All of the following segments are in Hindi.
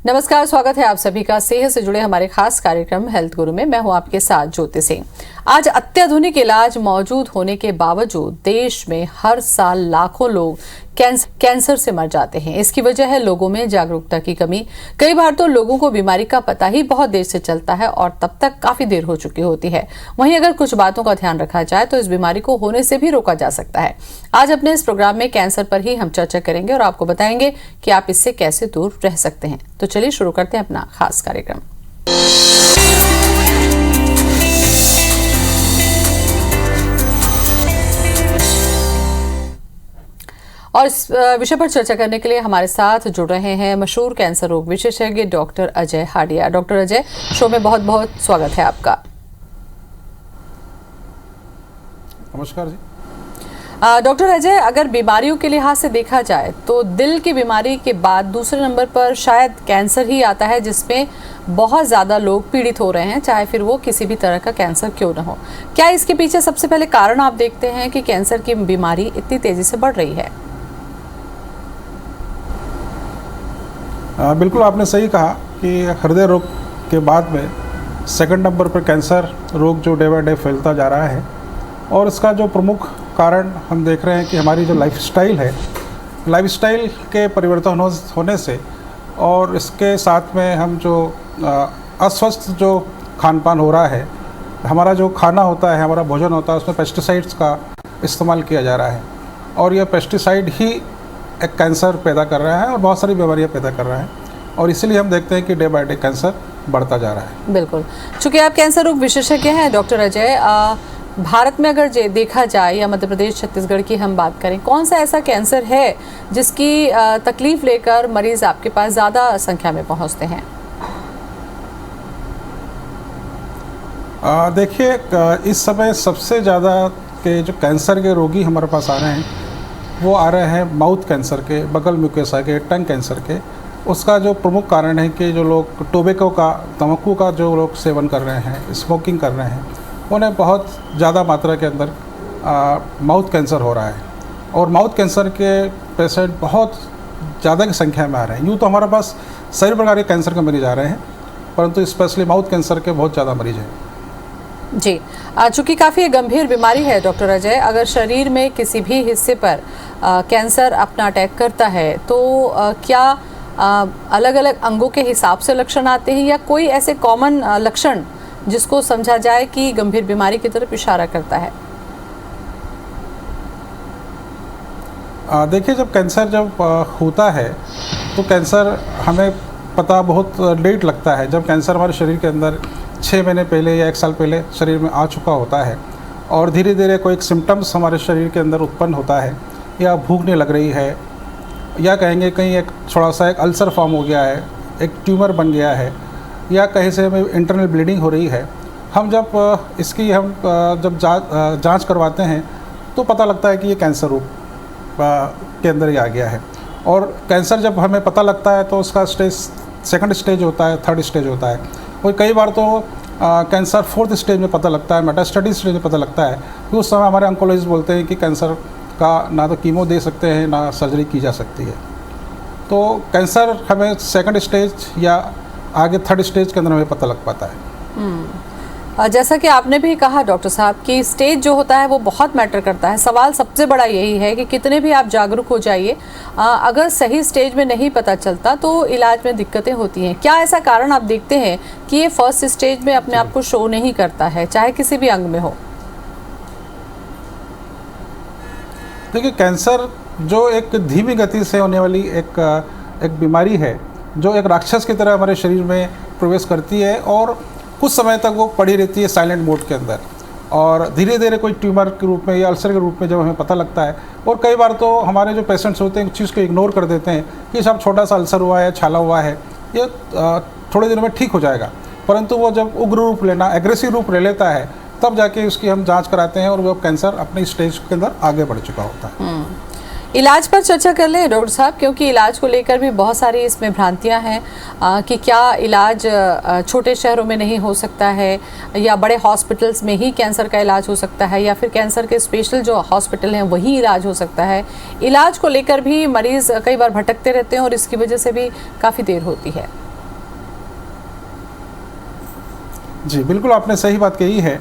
नमस्कार, स्वागत है आप सभी का सेहत से जुड़े हमारे खास कार्यक्रम हेल्थ गुरु में। मैं हूं आपके साथ ज्योति सिंह। आज अत्याधुनिक इलाज मौजूद होने के बावजूद देश में हर साल लाखों लोग कैंसर से मर जाते हैं। इसकी वजह है लोगों में जागरूकता की कमी। कई बार तो लोगों को बीमारी का पता ही बहुत देर से चलता है और तब तक काफी देर हो चुकी होती है। वहीं अगर कुछ बातों का ध्यान रखा जाए तो इस बीमारी को होने से भी रोका जा सकता है। आज अपने इस प्रोग्राम में कैंसर पर ही हम चर्चा करेंगे और आपको बताएंगे कि आप इससे कैसे दूर रह सकते हैं। तो चलिए शुरू करते हैं अपना खास कार्यक्रम। और इस विषय पर चर्चा करने के लिए हमारे साथ जुड़ रहे हैं मशहूर कैंसर रोग विशेषज्ञ doctor Ajay Hadiya. Doctor Ajay, show में बहुत बहुत स्वागत है आपका। नमस्कार जी। डॉक्टर अजय, अगर बीमारियों के लिहाज से देखा जाए तो दिल की बीमारी के बाद दूसरे नंबर पर शायद कैंसर ही आता है, जिसमें बहुत ज़्यादा लोग पीड़ित हो रहे हैं, चाहे फिर वो किसी भी तरह का कैंसर क्यों न हो। क्या इसके पीछे सबसे पहले कारण आप देखते हैं कि कैंसर की बीमारी इतनी तेजी से बढ़ रही है? बिल्कुल, आपने सही कहा कि हृदय रोग के बाद में सेकंड नंबर पर कैंसर रोग जो डे बाय डे फैलता जा रहा है। और इसका जो प्रमुख कारण हम देख रहे हैं कि हमारी जो लाइफस्टाइल है, लाइफस्टाइल के परिवर्तन होने से और इसके साथ में हम जो अस्वस्थ जो खान पान हो रहा है, हमारा जो खाना होता है, हमारा भोजन होता है, उसमें पेस्टिसाइड्स का इस्तेमाल किया जा रहा है और यह पेस्टिसाइड ही एक कैंसर पैदा कर रहा है और बहुत सारी बीमारियां पैदा कर रहा है। और इसीलिए हम देखते हैं कि डे बाय डे कैंसर बढ़ता जा रहा है। बिल्कुल, चूँकि आप कैंसर रोग विशेषज्ञ हैं डॉक्टर अजय, भारत में अगर देखा जाए या मध्य प्रदेश छत्तीसगढ़ की हम बात करें, कौन सा ऐसा कैंसर है जिसकी तकलीफ लेकर मरीज आपके पास ज़्यादा संख्या में पहुंचते हैं? देखिए, इस समय सबसे ज़्यादा के जो कैंसर के रोगी हमारे पास आ रहे हैं वो आ रहे हैं माउथ कैंसर के, बगल म्यूकोसा के, टंग कैंसर के। उसका जो प्रमुख कारण है कि जो लोग टोबैको का, तंबाकू का जो लोग सेवन कर रहे हैं, स्मोकिंग कर रहे हैं, उन्हें बहुत ज़्यादा मात्रा के अंदर माउथ कैंसर हो रहा है। और माउथ कैंसर के पेशेंट बहुत ज़्यादा की संख्या में आ रहे हैं। यूँ तो हमारे पास सभी प्रकार के कैंसर के मरीज आ रहे हैं, परंतु स्पेशली माउथ कैंसर के बहुत ज़्यादा मरीज हैं। जी, चूँकि काफ़ी गंभीर बीमारी है डॉक्टर अजय, अगर शरीर में किसी भी हिस्से पर कैंसर अपना अटैक करता है तो क्या अलग अलग अंगों के हिसाब से लक्षण आते हैं या कोई ऐसे कॉमन लक्षण जिसको समझा जाए कि गंभीर बीमारी की तरफ इशारा करता है? देखिए, जब कैंसर होता है तो कैंसर हमें पता बहुत लेट लगता है। जब कैंसर हमारे शरीर के अंदर 6 महीने पहले या 1 साल पहले शरीर में आ चुका होता है और धीरे धीरे कोई एक सिम्टम्स हमारे शरीर के अंदर उत्पन्न होता है, या भूख नहीं लग रही है, या कहेंगे कहीं एक थोड़ा सा एक अल्सर फॉर्म हो गया है, एक ट्यूमर बन गया है, या कहीं से हमें इंटरनल ब्लीडिंग हो रही है, हम जब इसकी जब जांच करवाते हैं तो पता लगता है कि ये कैंसर रोग के अंदर ही आ गया है। और कैंसर जब हमें पता लगता है तो उसका स्टेज सेकंड स्टेज होता है, थर्ड स्टेज होता है, और कई बार तो कैंसर 4th स्टेज में पता लगता है, मेटास्टेटिक स्टेज में पता लगता है। तो उस समय हमारे ऑन्कोलॉजिस्ट बोलते हैं कि कैंसर का ना तो कीमो दे सकते हैं, ना सर्जरी की जा सकती है। तो कैंसर हमें सेकंड स्टेज या आगे थर्ड स्टेज के अंदर हमें पता लग पाता है। जैसा कि आपने भी कहा डॉक्टर साहब कि स्टेज जो होता है वो बहुत मैटर करता है। सवाल सबसे बड़ा यही है कि कितने भी आप जागरूक हो जाइए, अगर सही स्टेज में नहीं पता चलता तो इलाज में दिक्कतें होती हैं। क्या ऐसा कारण आप देखते हैं कि ये फर्स्ट स्टेज में अपने आप को शो नहीं करता है, चाहे किसी भी अंग में हो? देखिए, कैंसर जो एक धीमी गति से होने वाली एक बीमारी है, जो एक राक्षस की तरह हमारे शरीर में प्रवेश करती है और कुछ समय तक वो पड़ी रहती है साइलेंट मोड के अंदर, और धीरे धीरे कोई ट्यूमर के रूप में या अल्सर के रूप में जब हमें पता लगता है। और कई बार तो हमारे जो पेशेंट्स होते हैं चीज़ को इग्नोर कर देते हैं कि सब छोटा सा अल्सर हुआ है, छाला हुआ है, ये थोड़े दिनों में ठीक हो जाएगा। परंतु वो जब उग्र रूप लेना, एग्रेसिव रूप ले लेता है, तब जाके उसकी हम जांच कराते हैं और वो कैंसर अपने स्टेज के अंदर आगे बढ़ चुका होता है। इलाज पर चर्चा कर लें डॉक्टर साहब, क्योंकि इलाज को लेकर भी बहुत सारी इसमें भ्रांतियां हैं कि क्या इलाज छोटे शहरों में नहीं हो सकता है या बड़े हॉस्पिटल्स में ही कैंसर का इलाज हो सकता है, या फिर कैंसर के स्पेशल जो हॉस्पिटल हैं वही इलाज हो सकता है। इलाज को लेकर भी मरीज़ कई बार भटकते रहते हैं और इसकी वजह से भी काफ़ी देर होती है। जी, बिल्कुल आपने सही बात कही है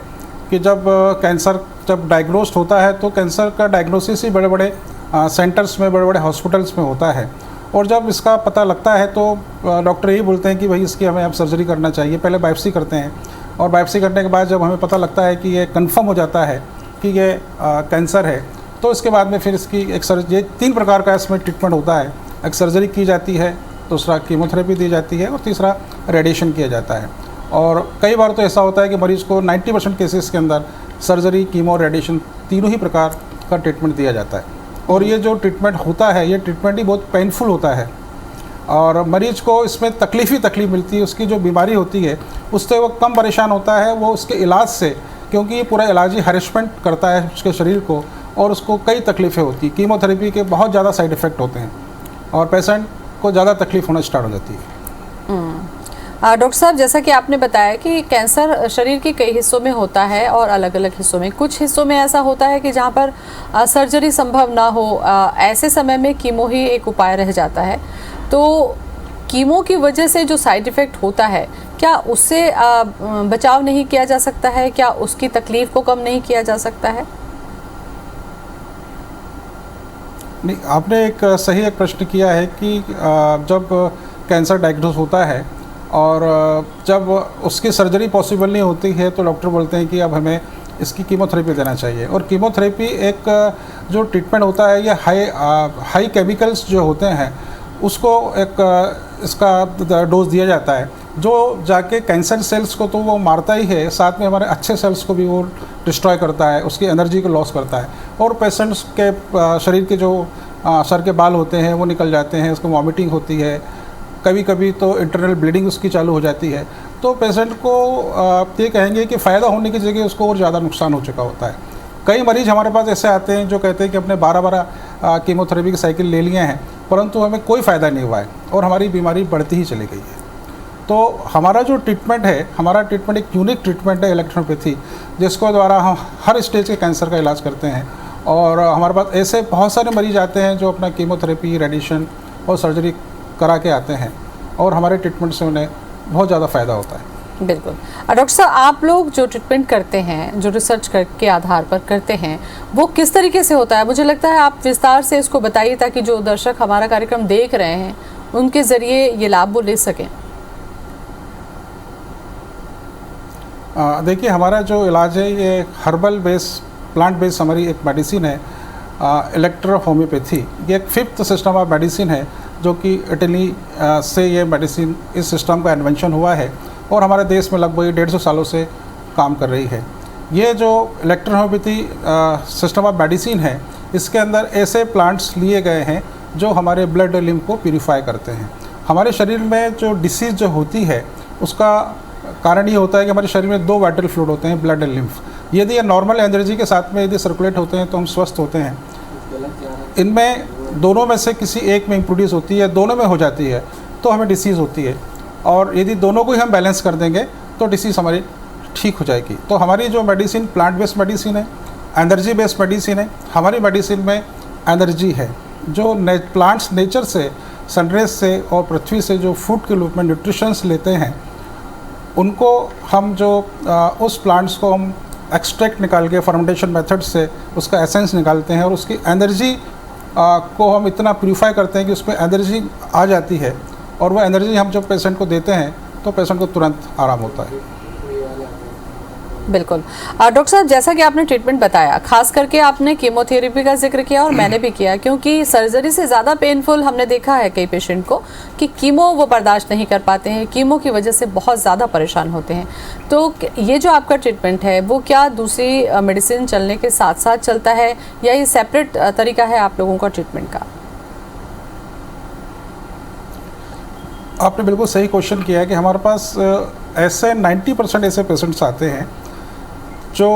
कि जब कैंसर जब डायग्नोस्ड होता है तो कैंसर का डायग्नोसिस ही बड़े बड़े सेंटर्स में, बड़े बड़े हॉस्पिटल्स में होता है। और जब इसका पता लगता है तो डॉक्टर यही बोलते हैं कि भाई इसकी हमें अब सर्जरी करना चाहिए। पहले बायोप्सी करते हैं और बायोप्सी करने के बाद जब हमें पता लगता है कि ये कंफर्म हो जाता है कि ये कैंसर है, तो इसके बाद में फिर इसकी ये 3 प्रकार का इसमें ट्रीटमेंट होता है। एक सर्जरी की जाती है, दूसरा कीमोथेरेपी दी जाती है और तीसरा रेडिएशन किया जाता है। और कई बार तो ऐसा होता है कि मरीज़ को 90% केसेस के अंदर सर्जरी, कीमो, रेडिएशन तीनों ही प्रकार का ट्रीटमेंट दिया जाता है। और ये जो ट्रीटमेंट होता है, ये ट्रीटमेंट ही बहुत पेनफुल होता है और मरीज़ को इसमें तकलीफ़ मिलती है। उसकी जो बीमारी होती है उससे वो कम परेशान होता है, वो उसके इलाज से, क्योंकि ये पूरा इलाज ही हरेसमेंट करता है उसके शरीर को और उसको कई तकलीफ़ें होती हैं। कीमोथेरेपी के बहुत ज़्यादा साइड इफ़ेक्ट होते हैं और पेशेंट को ज़्यादा तकलीफ़ होना स्टार्ट हो जाती है। डॉक्टर साहब, जैसा कि आपने बताया कि कैंसर शरीर के कई हिस्सों में होता है और अलग अलग हिस्सों में, कुछ हिस्सों में ऐसा होता है कि जहाँ पर सर्जरी संभव ना हो, ऐसे समय में कीमो ही एक उपाय रह जाता है। तो कीमो की वजह से जो साइड इफ़ेक्ट होता है, क्या उससे बचाव नहीं किया जा सकता है? क्या उसकी तकलीफ़ को कम नहीं किया जा सकता है? नहीं, आपने एक प्रश्न किया है कि जब कैंसर डायग्नोस होता है और जब उसकी सर्जरी पॉसिबल नहीं होती है तो डॉक्टर बोलते हैं कि अब हमें इसकी कीमोथेरेपी देना चाहिए। और कीमोथेरेपी एक जो ट्रीटमेंट होता है, ये हाई केमिकल्स जो होते हैं उसको एक इसका डोज दिया जाता है, जो जाके कैंसर सेल्स को तो वो मारता ही है, साथ में हमारे अच्छे सेल्स को भी वो डिस्ट्रॉय करता है, उसकी एनर्जी को लॉस करता है। और पेशेंट्स के शरीर के जो सर के बाल होते हैं वो निकल जाते हैं, उसको वॉमिटिंग होती है, कभी कभी तो इंटरनल ब्लीडिंग उसकी चालू हो जाती है। तो पेशेंट को ये कहेंगे कि फ़ायदा होने की जगह उसको और ज़्यादा नुकसान हो चुका होता है। कई मरीज़ हमारे पास ऐसे आते हैं जो कहते हैं कि अपने 12 कीमोथेरेपी की साइकिल ले लिए हैं परंतु हमें कोई फ़ायदा नहीं हुआ है और हमारी बीमारी बढ़ती ही चली गई है। तो हमारा जो ट्रीटमेंट है, हमारा ट्रीटमेंट एक यूनिक ट्रीटमेंट है इलेक्ट्रोपैथी, जिसको द्वारा हम हर स्टेज के कैंसर का इलाज करते हैं। और हमारे पास ऐसे बहुत सारे मरीज आते हैं जो अपना कीमोथेरेपी, रेडिएशन और सर्जरी करा के आते हैं और हमारे ट्रीटमेंट से उन्हें बहुत ज़्यादा फ़ायदा होता है। बिल्कुल। डॉक्टर साहब, आप लोग जो ट्रीटमेंट करते हैं, जो रिसर्च के आधार पर करते हैं, वो किस तरीके से होता है? मुझे लगता है आप विस्तार से इसको बताइए ताकि जो दर्शक हमारा कार्यक्रम देख रहे हैं उनके ज़रिए ये लाभ वो ले सकें। देखिए, हमारा जो इलाज है ये हर्बल बेस्ड, प्लांट बेस्ड हमारी एक मेडिसिन है, इलेक्ट्रो होम्योपैथी। ये एक 5th सिस्टम ऑफ मेडिसिन है जो कि इटली से ये मेडिसिन, इस सिस्टम का इन्वेंशन हुआ है और हमारे देश में लगभग 150 सालों से काम कर रही है। ये जो electro homeopathy system of medicine है, इसके अंदर ऐसे प्लांट्स लिए गए हैं जो हमारे ब्लड लिम्फ को प्यूरिफाई करते हैं। हमारे शरीर में जो डिसीज़ जो होती है उसका कारण ये होता है कि हमारे शरीर में 2 वाइटल फ्लूइड होते हैं, ब्लड एंड लिम्फ। यदि ये नॉर्मल एनर्जी के साथ में यदि सर्कुलेट होते हैं तो हम स्वस्थ होते हैं। इनमें दोनों में से किसी एक में प्रोड्यूस होती है, दोनों में हो जाती है तो हमें डिसीज़ होती है। और यदि दोनों को ही हम बैलेंस कर देंगे तो डिसीज़ हमारी ठीक हो जाएगी। तो हमारी जो मेडिसिन प्लांट बेस्ड मेडिसिन है, एनर्जी बेस्ड मेडिसिन है। हमारी मेडिसिन में एनर्जी है, जो प्लांट्स नेचर से, सनराइज से और पृथ्वी से जो फूड के रूप में न्यूट्रिशंस लेते हैं, उनको हम जो उस प्लांट्स को हम एक्सट्रैक्ट निकाल के फर्मेंटेशन मेथड से उसका एसेंस निकालते हैं और उसकी एनर्जी को हम इतना प्यूरीफाई करते हैं कि उसमें एनर्जी आ जाती है और वो एनर्जी हम जब पेशेंट को देते हैं तो पेशेंट को तुरंत आराम होता है। बिल्कुल। डॉक्टर साहब, जैसा कि आपने ट्रीटमेंट बताया, खास करके आपने कीमोथेरेपी का जिक्र किया और मैंने भी किया, क्योंकि सर्जरी से ज़्यादा पेनफुल हमने देखा है कई पेशेंट को कि कीमो वो बर्दाश्त नहीं कर पाते हैं, कीमो की वजह से बहुत ज़्यादा परेशान होते हैं। तो ये जो आपका ट्रीटमेंट है वो क्या दूसरी मेडिसिन चलने के साथ साथ चलता है या ये सेपरेट तरीका है आप लोगों का ट्रीटमेंट का? आपने बिल्कुल सही क्वेश्चन किया है कि हमारे पास ऐसे 90% ऐसे पेशेंट्स आते हैं जो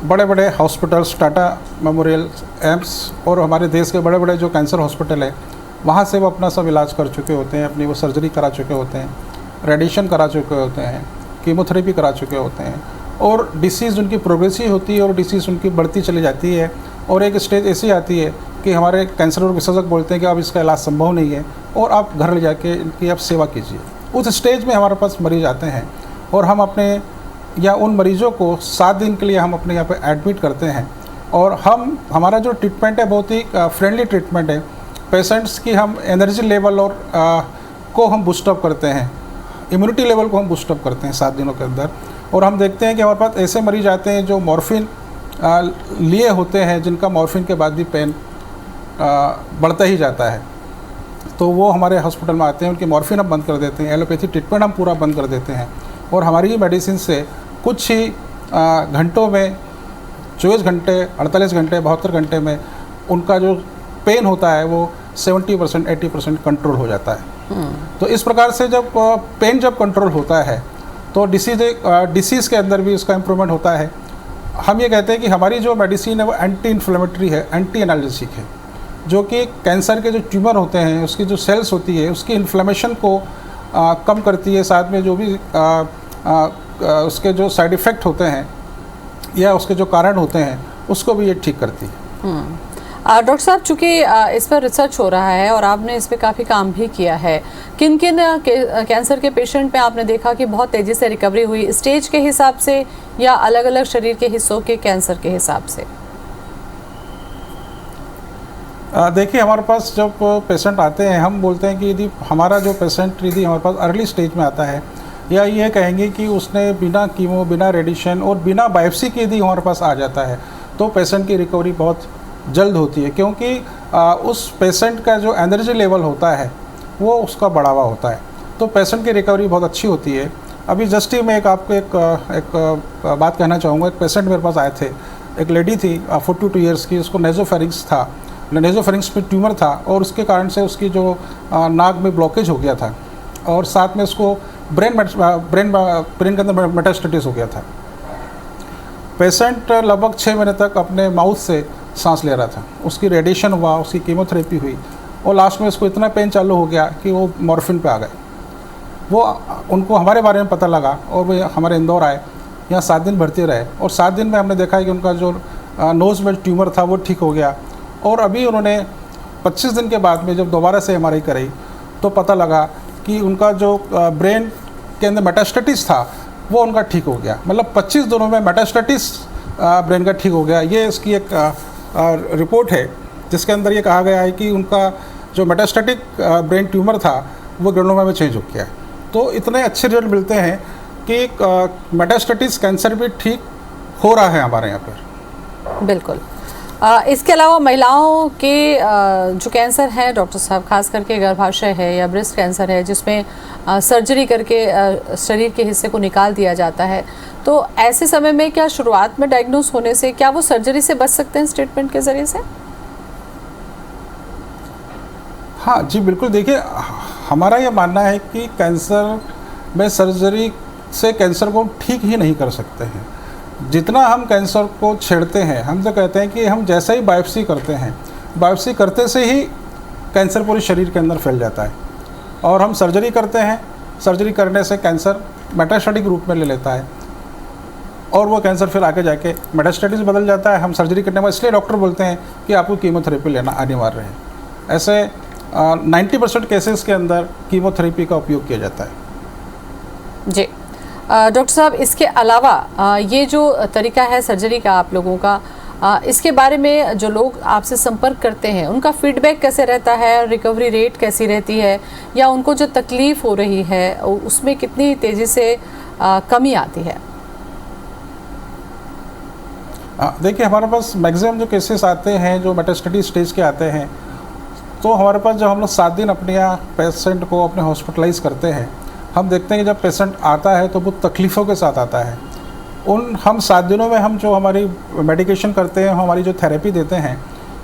बड़े बड़े हॉस्पिटल्स, टाटा मेमोरियल, एम्स और हमारे देश के बड़े बड़े जो कैंसर हॉस्पिटल है, वहाँ से वो अपना सब इलाज कर चुके होते हैं, अपनी वो सर्जरी करा चुके होते हैं, रेडिएशन करा चुके होते हैं, कीमोथेरेपी करा चुके होते हैं और डिसीज़ उनकी प्रोग्रेसिव होती है और डिसीज़ उनकी बढ़ती चली जाती है और एक स्टेज ऐसी आती है कि हमारे कैंसर रोग विशेषज्ञ बोलते हैं कि अब इसका इलाज संभव नहीं है और आप घर ले जाके इनकी आप सेवा कीजिए। उस स्टेज में हमारे पास मरीज आते हैं और हम अपने या उन मरीजों को 7 दिन के लिए हम अपने यहाँ पे एडमिट करते हैं। और हमारा जो ट्रीटमेंट है बहुत ही फ्रेंडली ट्रीटमेंट है। पेशेंट्स की हम एनर्जी लेवल और को हम बूस्टअप करते हैं, इम्यूनिटी लेवल को हम बूस्टअप करते हैं 7 दिनों के अंदर। और हम देखते हैं कि हमारे पास ऐसे मरीज आते हैं जो मॉर्फिन लिए होते हैं, जिनका मॉर्फिन के बाद भी पेन बढ़ता ही जाता है, तो वो हमारे हॉस्पिटल में आते हैं। उनकी मॉर्फिन हम बंद कर देते हैं, एलोपैथी ट्रीटमेंट हम पूरा बंद कर देते हैं। और हमारी ही मेडिसिन से कुछ ही घंटों में, 24 घंटे, 48 घंटे, 72 घंटे में उनका जो पेन होता है वो 70% 80% कंट्रोल हो जाता है। तो इस प्रकार से जब पेन जब कंट्रोल होता है तो डिसीज़ के अंदर भी उसका इम्प्रूवमेंट होता है। हम ये कहते हैं कि हमारी जो मेडिसिन है वो एंटी इन्फ्लेमेटरी है, एंटी एनाल्जेसिक है, जो कि कैंसर के जो ट्यूमर होते हैं उसकी जो सेल्स होती है उसकी इन्फ्लेमेशन को कम करती है। साथ में जो भी उसके जो साइड इफ़ेक्ट होते हैं या उसके जो कारण होते हैं उसको भी ये ठीक करती है। डॉक्टर साहब, चूँकि इस पर रिसर्च हो रहा है और आपने इस पर काफ़ी काम भी किया है, किन किन कैंसर के पेशेंट में आपने देखा कि बहुत तेज़ी से रिकवरी हुई, स्टेज के हिसाब से या अलग अलग शरीर के हिस्सों के कैंसर के हिसाब से? देखिए, हमारे पास जब पेशेंट आते हैं हम बोलते हैं कि यदि हमारा जो पेशेंट यदि हमारे पास अर्ली स्टेज में आता है या ये कहेंगे कि उसने बिना कीमो, बिना रेडिएशन और बिना बायोप्सी के यदि हमारे पास आ जाता है तो पेशेंट की रिकवरी बहुत जल्द होती है, क्योंकि उस पेशेंट का जो एनर्जी लेवल होता है वो उसका बढ़ा हुआ होता है, तो पेशेंट की रिकवरी बहुत अच्छी होती है। अभी जस्ट ही मैं आपको एक बात कहना चाहूँगा। एक पेशेंट मेरे पास आए थे, एक लेडी थी 42 ईयर्स की, उसको नेजोफेरिंक्स था, नेजोफेरिंक्स में ट्यूमर था और उसके कारण से उसकी जो नाक में ब्लॉकेज हो गया था और साथ में उसको ब्रेन के अंदर मेटास्टेटिस हो गया था। पेशेंट लगभग 6 महीने तक अपने माउथ से सांस ले रहा था, उसकी रेडिएशन हुआ, उसकी कीमोथेरेपी हुई और लास्ट में उसको इतना पेन चालू हो गया कि वो मॉर्फिन पे आ गए। वो उनको हमारे बारे में पता लगा और वो हमारे इंदौर आए, यहाँ 7 दिन भर्ती रहे और 7 दिन में हमने देखा कि उनका जो नोज़ में ट्यूमर था वो ठीक हो गया। और अभी उन्होंने 25 दिन के बाद में जब दोबारा से MRI कराई तो पता लगा कि उनका जो ब्रेन के अंदर मेटास्टेटिस था वो उनका ठीक हो गया। मतलब 25 दिनों में मेटास्टेटिस ब्रेन का ठीक हो गया। ये इसकी एक रिपोर्ट है जिसके अंदर ये कहा गया है कि उनका जो मेटास्टेटिक ब्रेन ट्यूमर था वो ग्रेनोमा में चेंज हो गया है। तो इतने अच्छे रिजल्ट मिलते हैं कि मेटास्टेटिस कैंसर भी ठीक हो रहा है हमारे यहाँ पर। बिल्कुल। इसके अलावा महिलाओं के जो कैंसर है डॉक्टर साहब, खास करके गर्भाशय है या ब्रेस्ट कैंसर है जिसमें सर्जरी करके शरीर के हिस्से को निकाल दिया जाता है, तो ऐसे समय में क्या शुरुआत में डायग्नोस होने से क्या वो सर्जरी से बच सकते हैं इस ट्रीटमेंट के ज़रिए से? हाँ जी, बिल्कुल। देखिए, हमारा ये मानना है कि कैंसर में सर्जरी से कैंसर को ठीक ही नहीं कर सकते हैं। जितना हम कैंसर को छेड़ते हैं, हम तो कहते हैं कि हम जैसे ही बायोप्सी करते हैं, बायोप्सी करते से ही कैंसर पूरे शरीर के अंदर फैल जाता है और हम सर्जरी करते हैं, सर्जरी करने से कैंसर मेटास्टेटिक रूप में ले लेता है और वो कैंसर फिर आगे जाके मेटास्टेटिस बदल जाता है। हम सर्जरी करने में इसलिए डॉक्टर बोलते हैं कि आपको कीमोथेरेपी लेना अनिवार्य है। ऐसे 90% केसेस के अंदर कीमोथेरेपी का उपयोग किया जाता है। जी डॉक्टर साहब, इसके अलावा ये जो तरीका है सर्जरी का आप लोगों का, इसके बारे में जो लोग आपसे संपर्क करते हैं उनका फीडबैक कैसे रहता है, रिकवरी रेट कैसी रहती है, या उनको जो तकलीफ़ हो रही है उसमें कितनी तेज़ी से कमी आती है? देखिए, हमारे पास मैक्सिमम जो केसेस आते हैं जो मेटास्टेटिक स्टेज के आते हैं, तो हमारे पास जब हम लोग 7 दिन अपने यहाँ पेशेंट को अपने हॉस्पिटलाइज करते हैं, हम देखते हैं कि जब पेशेंट आता है तो वो तकलीफ़ों के साथ आता है। हम 7 दिनों में हम जो हमारी मेडिकेशन करते हैं, हमारी जो थेरेपी देते हैं,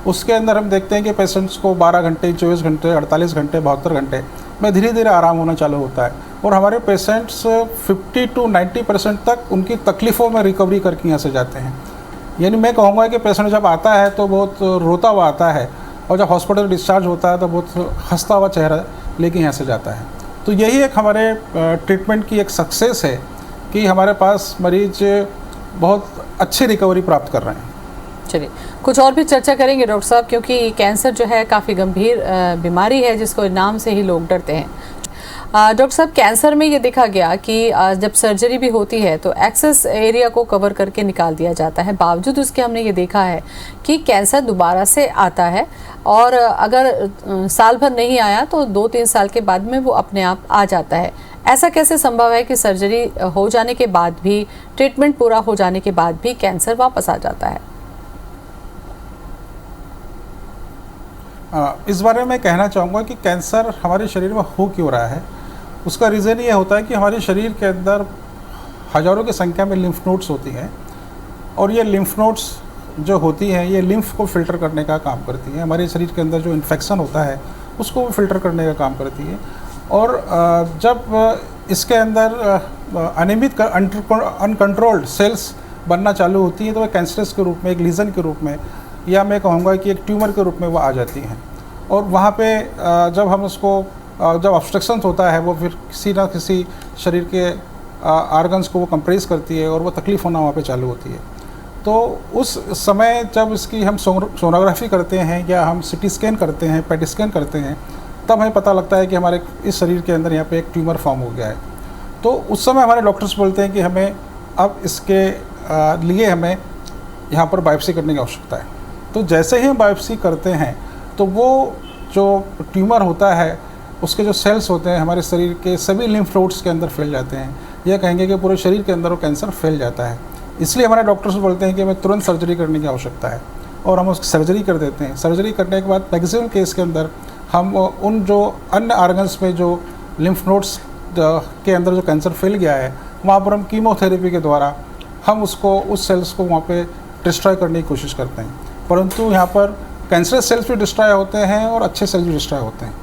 उसके अंदर हम देखते हैं कि पेशेंट्स को 12 घंटे, 24 घंटे, 48 घंटे, 72 घंटे में धीरे धीरे आराम होना चालू होता है और हमारे पेशेंट्स 50 to 90% तक उनकी तकलीफ़ों में रिकवरी करके यहाँ से जाते हैं। यानी मैं कहूँगा कि पेशेंट जब आता है तो बहुत रोता हुआ आता है और जब हॉस्पिटल डिस्चार्ज होता है तो बहुत हंसता हुआ चेहरा लेके यहाँ से जाता है। तो यही एक हमारे ट्रीटमेंट की एक सक्सेस है कि हमारे पास मरीज बहुत अच्छी रिकवरी प्राप्त कर रहे हैं। चलिए, कुछ और भी चर्चा करेंगे डॉक्टर साहब, क्योंकि कैंसर जो है काफ़ी गंभीर बीमारी है जिसको नाम से ही लोग डरते हैं। डॉक्टर साहब, कैंसर में ये देखा गया कि जब सर्जरी भी होती है तो एक्सेस एरिया को कवर करके निकाल दिया जाता है। बावजूद उसके हमने ये देखा है कि कैंसर दोबारा से आता है और अगर साल भर नहीं आया तो 2-3 साल के बाद में वो अपने आप आ जाता है। ऐसा कैसे संभव है कि सर्जरी हो जाने के बाद भी, ट्रीटमेंट पूरा हो जाने के बाद भी कैंसर वापस आ जाता है? इस बारे में कहना चाहूँगा कि कैंसर हमारे शरीर में हो क्यों रहा है। उसका रीज़न ये होता है कि हमारे शरीर के अंदर हज़ारों की संख्या में लिम्फ नोड्स होती हैं और ये लिम्फ नोड्स जो होती हैं ये लिम्फ को फ़िल्टर करने का काम करती है। हमारे शरीर के अंदर जो इन्फेक्शन होता है उसको फ़िल्टर करने का काम करती है। और जब इसके अंदर अनियमित अनकंट्रोल्ड सेल्स बनना चालू होती हैं तो वह कैंसरस के रूप में, एक लीजन के रूप में, या मैं कहूँगा कि एक ट्यूमर के रूप में वो आ जाती हैं। और वहाँ पे जब हम उसको जब ऑब्स्ट्रक्शन होता है वो फिर किसी ना किसी शरीर के आर्गन्स को वो कंप्रेस करती है और वो तकलीफ़ होना वहाँ पे चालू होती है। तो उस समय जब इसकी हम सोनोग्राफी करते हैं या हम सिटी स्कैन करते हैं, पेट स्कैन करते हैं, तब हमें पता लगता है कि हमारे इस शरीर के अंदर यहाँ पे एक ट्यूमर फॉर्म हो गया है। तो उस समय हमारे डॉक्टर्स बोलते हैं कि हमें अब इसके लिए हमें यहाँ पर बायोप्सी करने की आवश्यकता है। तो जैसे ही हम बायोप्सी करते हैं तो वो जो ट्यूमर होता है उसके जो सेल्स होते हैं हमारे शरीर के सभी लिम्फ नोड्स के अंदर फैल जाते हैं। यह कहेंगे कि पूरे शरीर के अंदर वो कैंसर फैल जाता है। इसलिए हमारे डॉक्टर्स बोलते हैं कि हमें तुरंत सर्जरी करने की आवश्यकता है और हम उसकी सर्जरी कर देते हैं। सर्जरी करने के बाद मैक्सिमम केस के अंदर हम उन जो अन्य आर्गन्स में जो लिम्फ नोड्स के अंदर जो कैंसर फैल गया है वहाँ पर हम कीमोथेरेपी के द्वारा हम उसको उस सेल्स को वहाँ पे डिस्ट्रॉय करने की कोशिश करते हैं। परंतु यहाँ पर कैंसरस सेल्स भी डिस्ट्रॉय होते हैं और अच्छे सेल्स भी डिस्ट्रॉय होते हैं।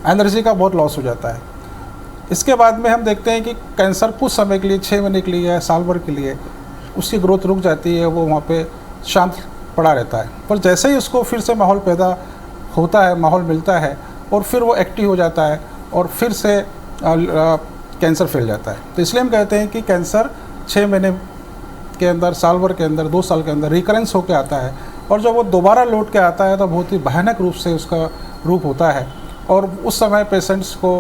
एनर्जी का बहुत लॉस हो जाता है। इसके बाद में हम देखते हैं कि कैंसर कुछ समय के लिए, 6 महीने के लिए या साल भर के लिए उसकी ग्रोथ रुक जाती है, वो वहाँ पे शांत पड़ा रहता है। पर जैसे ही उसको फिर से माहौल पैदा होता है, माहौल मिलता है और फिर वो एक्टिव हो जाता है और फिर से कैंसर फैल जाता है। तो इसलिए हम कहते हैं कि कैंसर 6 महीने के अंदर, साल भर के अंदर, 2 साल के अंदर रिकरेंस होकर आता है और जब वो दोबारा लौट के आता है तो बहुत ही भयानक रूप से उसका रूप होता है और उस समय पेशेंट्स को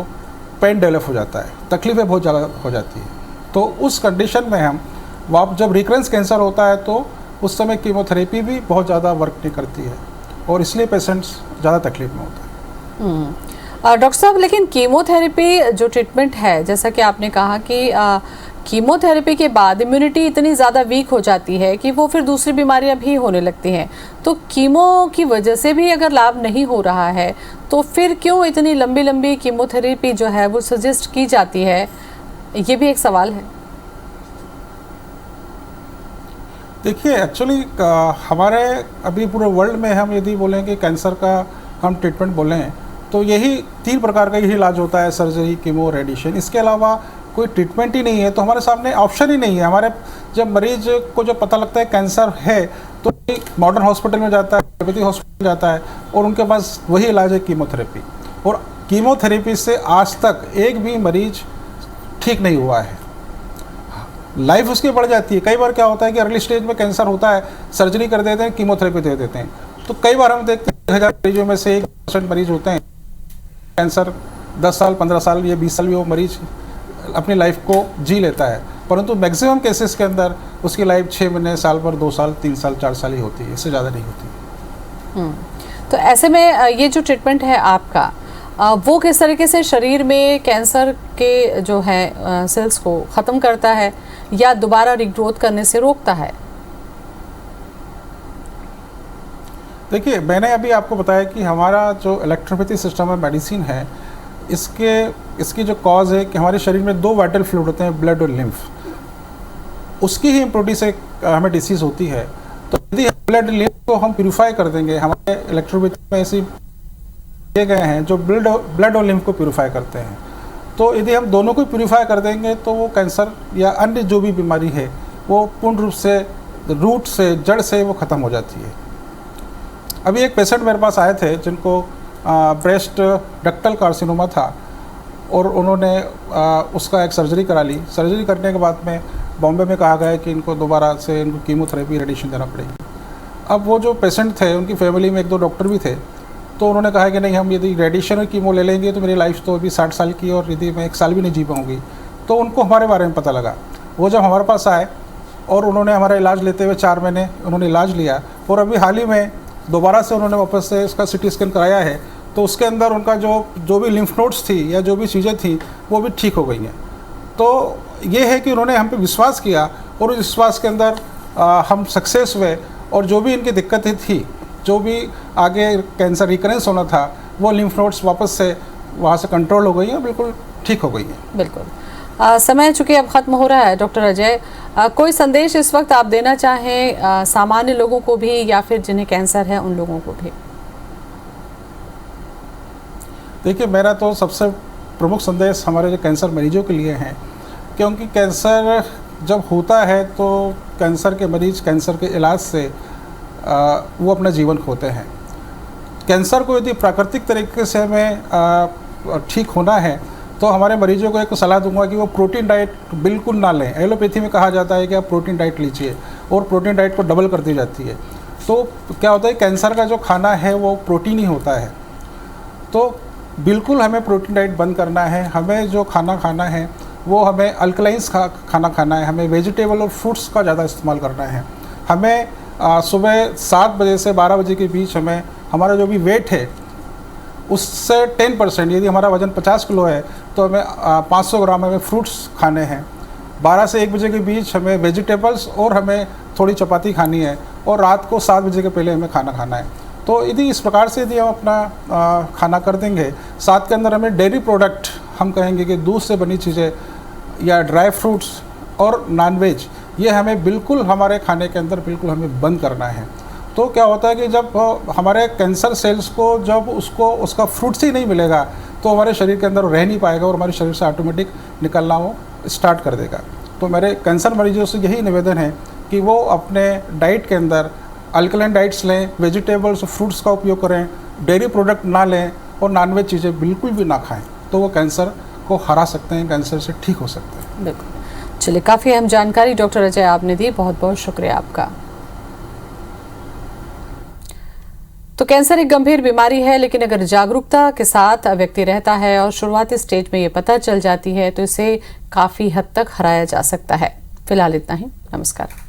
पेन डेवलप हो जाता है, तकलीफ़ें बहुत ज़्यादा हो जाती है। तो उस कंडीशन में हम जब रिकरेंस कैंसर होता है तो उस समय कीमोथेरेपी भी बहुत ज़्यादा वर्क नहीं करती है और इसलिए पेशेंट्स ज़्यादा तकलीफ में होता है। डॉक्टर साहब, लेकिन कीमोथेरेपी जो ट्रीटमेंट है, जैसा कि आपने कहा कि कीमोथेरेपी के बाद इम्यूनिटी इतनी ज़्यादा वीक हो जाती है कि वो फिर दूसरी बीमारियां भी होने लगती हैं। तो कीमो की वजह से भी अगर लाभ नहीं हो रहा है तो फिर क्यों इतनी लंबी लंबी कीमोथेरेपी जो है वो सजेस्ट की जाती है, ये भी एक सवाल है। देखिए, एक्चुअली हमारे अभी पूरे वर्ल्ड में हम यदि बोलें कि कैंसर का हम ट्रीटमेंट बोलें तो यही 3 प्रकार का यही इलाज होता है, सर्जरी, कीमो, रेडिएशन। इसके अलावा कोई ट्रीटमेंट ही नहीं है। तो हमारे सामने ऑप्शन ही नहीं है। हमारे जब मरीज को जब पता लगता है कैंसर है तो मॉडर्न हॉस्पिटल में जाता है, आयुर्वेदिक हॉस्पिटल जाता है और उनके पास वही इलाज है कीमोथेरेपी। और कीमोथेरेपी से आज तक एक भी मरीज ठीक नहीं हुआ है। लाइफ उसकी बढ़ जाती है। कई बार क्या होता है कि अर्ली स्टेज में कैंसर होता है, सर्जरी कर देते हैं, कीमोथेरेपी दे देते हैं। तो कई बार हम देखते हैं 1000 मरीजों में से 1% मरीज होते हैं कैंसर 10 साल, 15 साल या 20 साल भी वो मरीज अपनी लाइफ को जी लेता है। परंतु मैक्सिमम केसेस के अंदर उसकी लाइफ 6 महीने, साल भर, 2 साल, 3 साल, 4 साल ही होती है, इससे ज़्यादा नहीं होती। तो ऐसे में ये जो ट्रीटमेंट है आपका, वो किस तरीके से शरीर में कैंसर के जो है सेल्स को ख़त्म करता है या दोबारा रिग्रोथ करने से रोकता है? देखिए, मैंने अभी आपको बताया कि हमारा जो इलेक्ट्रोपैथी सिस्टम है, मेडिसिन है, इसकी जो कॉज है कि हमारे शरीर में 2 वाइटल फ्लूइड होते हैं, ब्लड और लिम्फ। उसकी ही इम्प्योरिटी से हमें डिसीज़ होती है। तो यदि ब्लड लिम्फ को हम प्यूरिफाई कर देंगे, हमारे इलेक्ट्रोपैथी में ऐसे दिए गए हैं जो ब्लड और लिम्फ को प्यूरिफाई करते हैं। तो यदि हम दोनों को प्यूरिफाई कर देंगे तो वो कैंसर या अन्य जो भी बीमारी है वो पूर्ण रूप से रूट से, जड़ से वो ख़त्म हो जाती है। अभी एक पेशेंट मेरे पास आए थे जिनको ब्रेस्ट डक्टल कार्सिनोमा था और उन्होंने उसका एक सर्जरी करा ली। सर्जरी करने के बाद में बॉम्बे में कहा गया कि इनको दोबारा से इनको कीमोथेरेपी, रेडिएशन देना पड़ेगी। अब वो जो पेशेंट थे उनकी फैमिली में 1-2 डॉक्टर भी थे। तो उन्होंने कहा कि नहीं, हम यदि रेडिएशन और कीमो ले लेंगे तो मेरी लाइफ तो अभी 60 साल की और यदि मैं 1 साल भी नहीं जी पाऊँगी। तो उनको हमारे बारे में पता लगा। वो जब हमारे पास आए और उन्होंने हमारा इलाज लेते हुए 4 महीने उन्होंने इलाज लिया, और अभी हाल ही में दोबारा से उन्होंने वापस से उसका CT स्कैन कराया है, तो उसके अंदर उनका जो भी लिम्फ नोड्स थी या जो भी चीज़ें थी वो भी ठीक हो गई हैं। तो ये है कि उन्होंने हम पे विश्वास किया और उस विश्वास के अंदर हम सक्सेस हुए, और जो भी इनकी दिक्कतें थी, जो भी आगे कैंसर रिकरेंस होना था, वो लिम्फ नोड्स वापस से वहाँ से कंट्रोल हो गई हैं, बिल्कुल ठीक हो गई हैं। बिल्कुल। समय चूँकि अब ख़त्म हो रहा है डॉक्टर अजय, कोई संदेश इस वक्त आप देना चाहें सामान्य लोगों को भी या फिर जिन्हें कैंसर है उन लोगों को भी? देखिए, मेरा तो सबसे प्रमुख संदेश हमारे जो कैंसर मरीजों के लिए हैं, क्योंकि कैंसर जब होता है तो कैंसर के मरीज कैंसर के इलाज से वो अपना जीवन खोते हैं। कैंसर को यदि प्राकृतिक तरीके से हमें ठीक होना है तो हमारे मरीजों को एक सलाह दूंगा कि वो प्रोटीन डाइट बिल्कुल ना लें। एलोपैथी में कहा जाता है कि आप प्रोटीन डाइट लीजिए, और प्रोटीन डाइट को डबल कर दी जाती है। तो क्या होता है, कैंसर का जो खाना है वो प्रोटीन ही होता है। तो बिल्कुल हमें प्रोटीन डाइट बंद करना है। हमें जो खाना खाना है वो हमें अल्कलाइंस खाना खाना है। हमें वेजिटेबल और फ्रूट्स का ज़्यादा इस्तेमाल करना है। हमें सुबह 7 बजे से 12 बजे के बीच हमें हमारा जो भी वेट है उससे 10%, यदि हमारा वज़न 50 किलो है तो हमें 500 ग्राम हमें फ्रूट्स खाने हैं। 12 से 1 बजे के बीच हमें वेजिटेबल्स और हमें थोड़ी चपाती खानी है, और रात को 7 बजे के पहले हमें खाना खाना है। तो यदि इस प्रकार से यदि हम अपना खाना कर देंगे, साथ के अंदर हमें डेयरी प्रोडक्ट, हम कहेंगे कि दूध से बनी चीज़ें या ड्राई फ्रूट्स और नॉनवेज, ये हमें बिल्कुल हमारे खाने के अंदर बिल्कुल हमें बंद करना है। तो क्या होता है कि जब हमारे कैंसर सेल्स को जब उसका फ्रूट्स ही नहीं मिलेगा तो हमारे शरीर के अंदर रह नहीं पाएगा, और हमारे शरीर से ऑटोमेटिक निकलना वो स्टार्ट कर देगा। तो मेरे कैंसर मरीजों से यही निवेदन है कि वो अपने डाइट के अंदर अल्कलाइन डाइट्स लें, वेजिटेबल्स और फ्रूट्स का उपयोग करें, डेयरी प्रोडक्ट ना लें, और नॉनवेज चीज़ें बिल्कुल भी ना खाएं। तो वो कैंसर को हरा सकते हैं, कैंसर से ठीक हो सकते हैं। बिल्कुल। चलिए, काफ़ी अहम जानकारी डॉक्टर अजय आपने दी, बहुत बहुत शुक्रिया आपका। तो कैंसर एक गंभीर बीमारी है, लेकिन अगर जागरूकता के साथ व्यक्ति रहता है और शुरुआती स्टेज में ये पता चल जाती है तो इसे काफ़ी हद तक हराया जा सकता है। फिलहाल इतना ही। नमस्कार।